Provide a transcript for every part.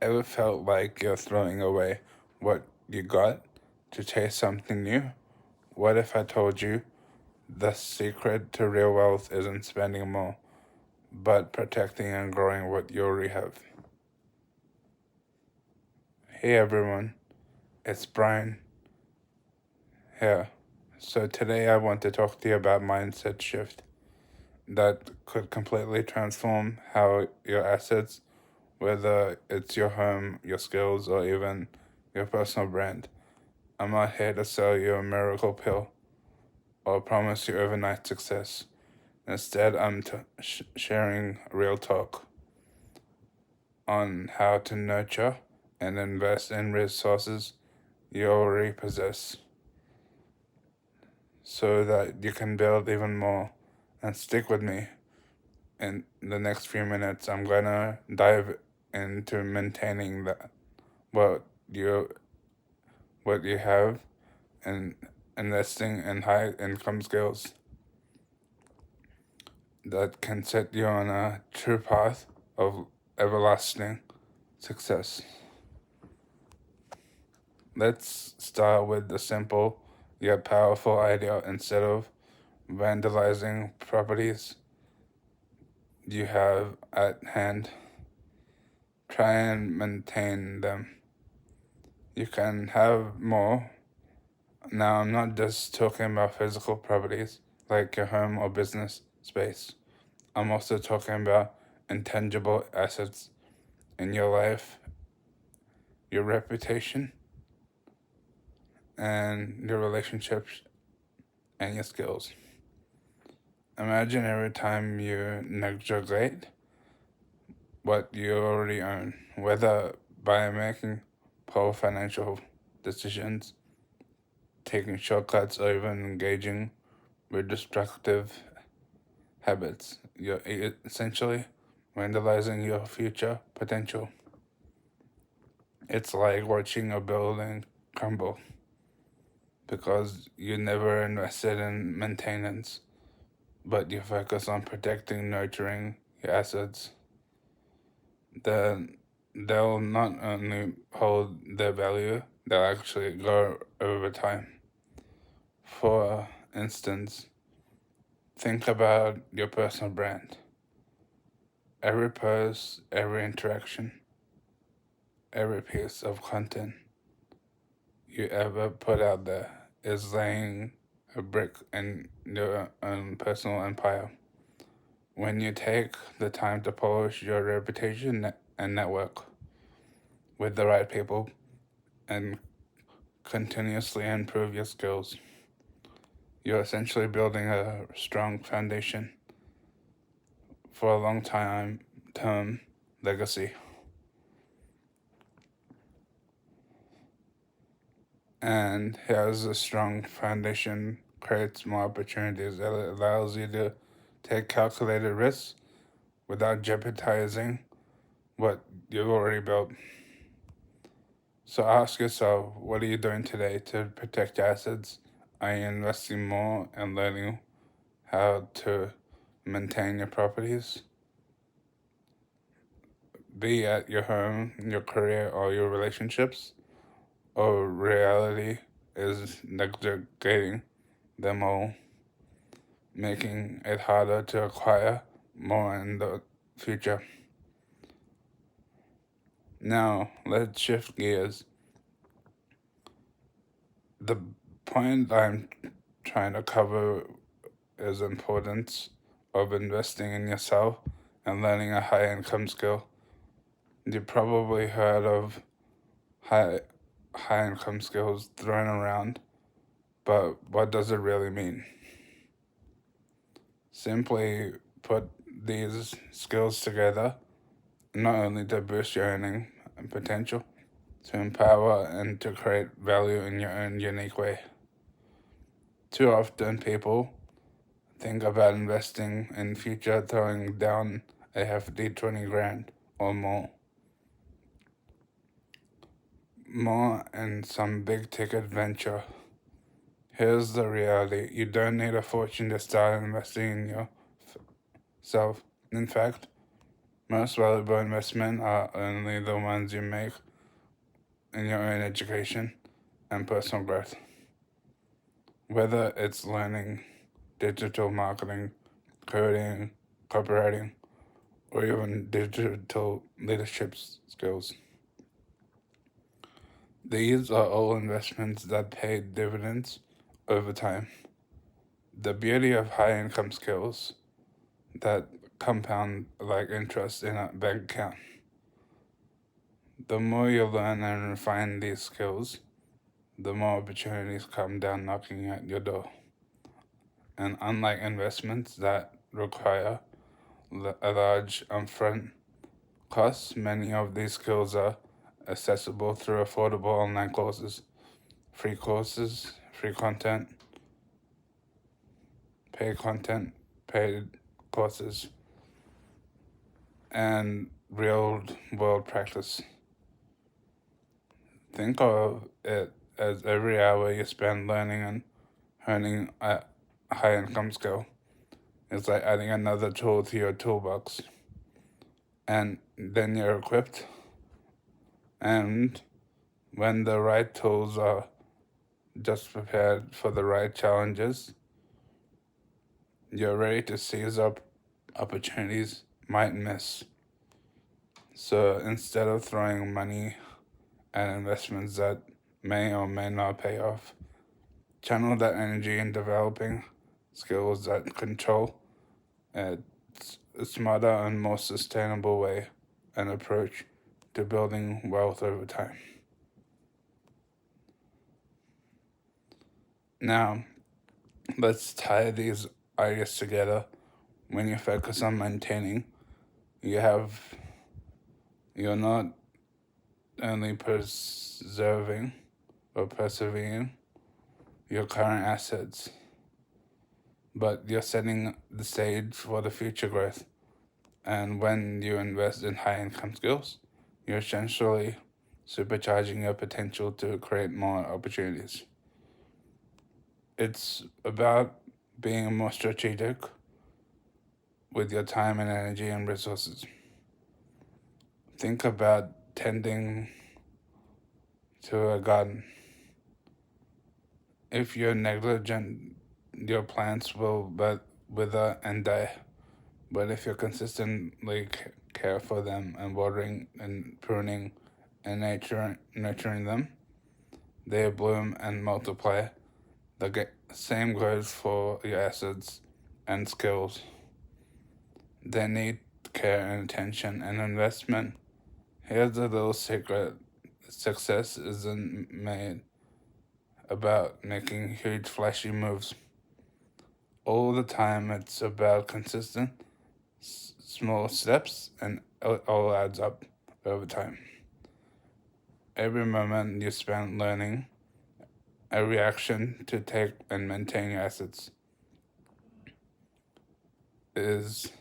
Ever felt like you're throwing away what you got to chase something new? What if I told you the secret to real wealth isn't spending more, but protecting and growing what you already have? Hey everyone, it's Brian here. So today I want to talk to you about mindset shift that could completely transform how your assets, whether it's your home, your skills, or even your personal brand. I'm not here to sell you a miracle pill or promise you overnight success. Instead, I'm sharing real talk on how to nurture and invest in resources you already possess so that you can build even more. And stick with me. In the next few minutes, I'm gonna dive into maintaining what you what you have and investing in high income skills that can set you on a true path of everlasting success. Let's start with the simple yet powerful idea. Instead of vandalizing properties you have at hand, try and maintain them. You can have more. Now, I'm not just talking about physical properties like your home or business space. I'm also talking about intangible assets in your life, your reputation, and your relationships and your skills. Imagine every time you neglect what you already own, whether by making poor financial decisions, taking shortcuts, or even engaging with destructive habits. You're essentially vandalizing your future potential. It's like watching a building crumble because you never invested in maintenance, but you focus on protecting, nurturing your assets. Then they'll not only hold their value, they'll actually grow over time. For instance, think about your personal brand. Every post, every interaction, every piece of content you ever put out there is laying a brick in your own personal empire. When you take the time to polish your reputation and network with the right people and continuously improve your skills, you're essentially building a strong foundation for a long term legacy. And here's a strong foundation creates more opportunities. It allows you to take calculated risks without jeopardizing what you've already built. So ask yourself, what are you doing today to protect your assets? Are you investing more and learning how to maintain your properties? Be at your home, your career, or your relationships, or reality is neglecting them all, making it harder to acquire more in the future. Now, let's shift gears. The point I'm trying to cover is the importance of investing in yourself and learning a high income skill. You probably heard of high income skills thrown around, but what does it really mean? Simply put these skills together not only to boost your earning potential, to empower and to create value in your own unique way. Too often people think about investing in future throwing down a hefty 20 grand or more. More in some big ticket venture. Here's the reality. You don't need a fortune to start investing in yourself. In fact, Most valuable investment are only the ones you make in your own education and personal growth. Whether it's learning digital marketing, coding, copywriting, or even digital leadership skills. These are all investments that pay dividends over time. The beauty of high income skills that compound like interest in a bank account. The more you learn and refine these skills, the more opportunities come down knocking at your door. And unlike investments that require a large upfront cost, many of these skills are accessible through affordable online courses, free content, paid courses, and real world practice. Think of it as every hour you spend learning and honing a high income skill. It's like adding another tool to your toolbox. And then you're equipped. And when the right tools are just prepared for the right challenges, you're ready to seize up opportunities might miss. So instead of throwing money at investments that may or may not pay off, channel that energy in developing skills that control a smarter and more sustainable way and approach to building wealth over time. Now, let's tie these ideas together. When you focus on maintaining, you're not only preserving or persevering your current assets, but you're setting the stage for the future growth. And when you invest in high income skills, you're essentially supercharging your potential to create more opportunities. It's about being more strategic with your time and energy and resources. Think about tending to a garden. If you're negligent, your plants will wither and die. But if you consistently care for them and watering and pruning and nurturing them, they bloom and multiply. The same goes for your assets and skills. They need care and attention and investment. Here's a little secret. Success isn't made about making huge flashy moves. All the time it's about consistent small steps, and it all adds up over time. Every moment you spend learning, every action to take and maintain your assets is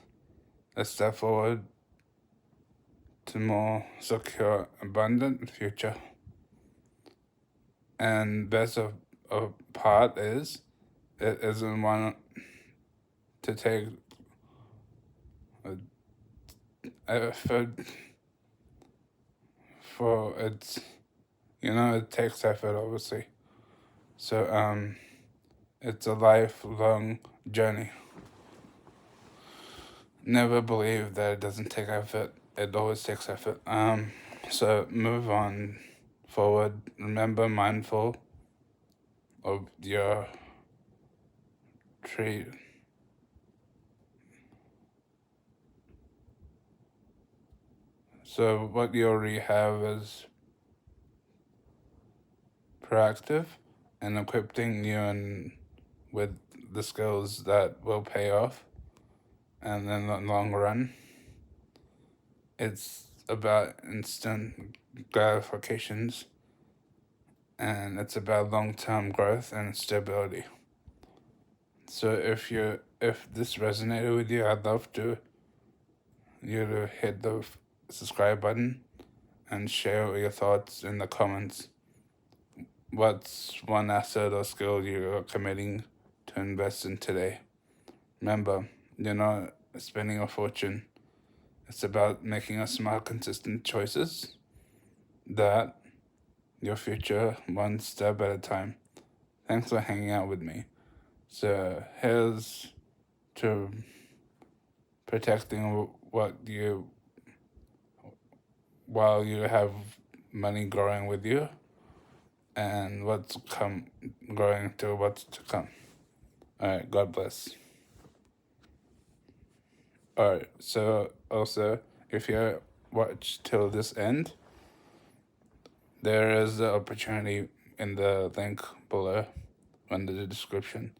a step forward to more secure, abundant future. And best of part is, it isn't one to take effort for it's, it takes effort, obviously. So, it's a lifelong journey. Never believe that it doesn't take effort. It always takes effort. So move on forward. Remember, mindful of your tree. So what you already have is proactive and equipping you with the skills that will pay off. And in the long run, it's about instant gratifications, and it's about long-term growth and stability. So if this resonated with you, I'd love you to hit the subscribe button and share your thoughts in the comments. What's one asset or skill you're committing to invest in today? Remember, you're not spending a fortune. It's about making a smart, consistent choices that your future one step at a time. Thanks for hanging out with me. So here's to protecting what you while you have money growing with you, and what's come growing to what's to come. All right, God bless. All right, so also if you watch till this end, there is the opportunity in the link below under the description